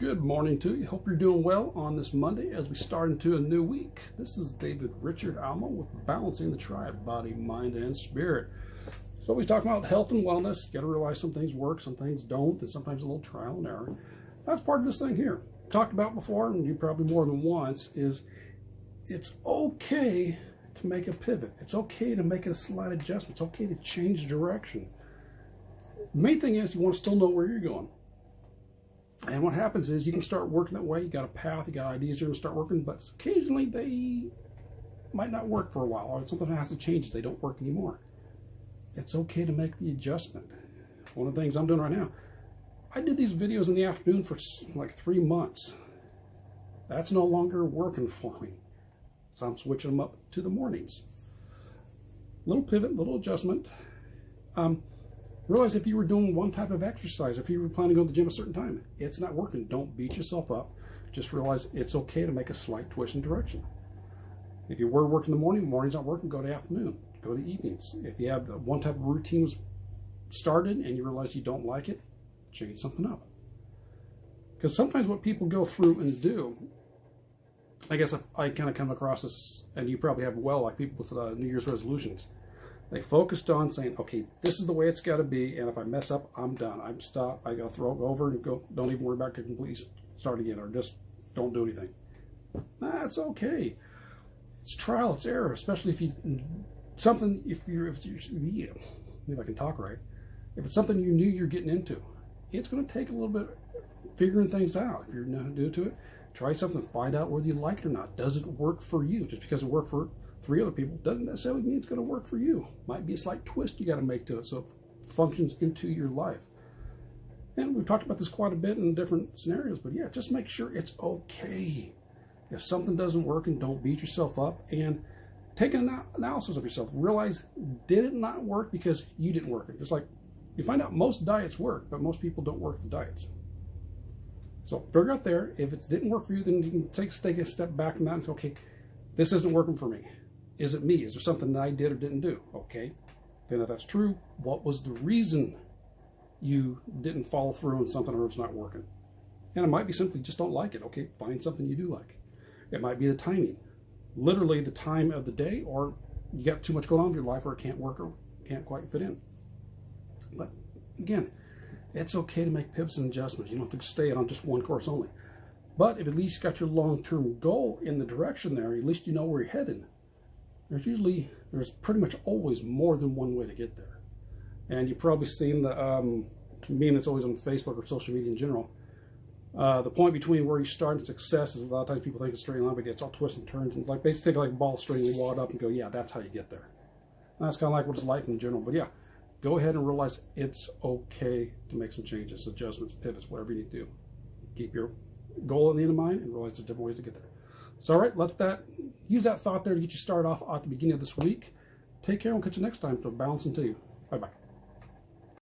Good morning to you. Hope you're doing well on this Monday as we start into a new week. This is David Richard Alma with Balancing the Tribe, Body, Mind, and Spirit. So we're talking about health and wellness. You got to realize some things work, some things don't, and sometimes a little trial and error. That's part of this thing here. Talked about before, and you probably more than once, is it's okay to make a pivot. It's okay to make a slight adjustment. It's okay to change direction. The main thing is you want to still know where you're going. And what happens is you can start working that way. You got a path, you got ideas, you're going to start working, but occasionally they might not work for a while, or something has to change. They don't work anymore. It's okay to make the adjustment. One of the things I'm doing right now, I did these videos in the afternoon for like 3 months. That's no longer working for me. So I'm switching them up to the mornings. Little pivot, little adjustment. Realize if you were doing one type of exercise, if you were planning to go to the gym a certain time, it's not working. Don't beat yourself up. Just realize it's okay to make a slight twist in direction. If you were working in the morning, morning's not working, go to afternoon, go to evenings. If you have one type of routine was started and you realize you don't like it, change something up. Because sometimes what people go through and do, I guess I kind of come across this, and you probably have like people with New Year's resolutions. They focused on saying, okay, this is the way it's got to be, and if I mess up, I'm done. I'm stopped. I got to throw it over and go. Don't even worry about it. Completely start again, or just don't do anything. That's okay. It's trial, it's error, especially if you maybe I can talk right. If it's something you knew you're getting into, it's going to take a little bit figuring things out. If you're not new to it, try something, find out whether you like it or not. Does it work for you? Just because it worked for 3 other people doesn't necessarily mean it's going to work for you. Might be a slight twist you got to make to it so it functions into your life. And we've talked about this quite a bit in different scenarios, but yeah, just make sure it's okay. If something doesn't work, and don't beat yourself up, and take an analysis of yourself. Realize, did it not work because you didn't work it? Just like you find out most diets work, but most people don't work the diets. So figure out there, if it didn't work for you, then you can take a step back from that and say, okay, this isn't working for me. Is it me? Is there something that I did or didn't do? Okay. Then if that's true, what was the reason you didn't follow through on something or it's not working? And it might be simply just don't like it. Okay, find something you do like. It might be the timing. Literally the time of the day, or you got too much going on in your life, or it can't work or can't quite fit in. But again, it's okay to make pivots and adjustments. You don't have to stay on just one course only. But if at least you got your long-term goal in the direction there, at least you know where you're headed. There's pretty much always more than one way to get there. And you've probably seen the meme that's always on Facebook or social media in general. The point between where you start and success is a lot of times people think it's straight line, but it's all twists and turns. And like basically take like a ball string and wad up and go, yeah, that's how you get there. And that's kind of like what it's like in general. But yeah, go ahead and realize it's okay to make some changes, adjustments, pivots, whatever you need to do. Keep your goal in the end of mind and realize there's different ways to get there. So, all right, use that thought there to get you started off at the beginning of this week. Take care, and we'll catch you next time for Balancing to you. Bye-bye.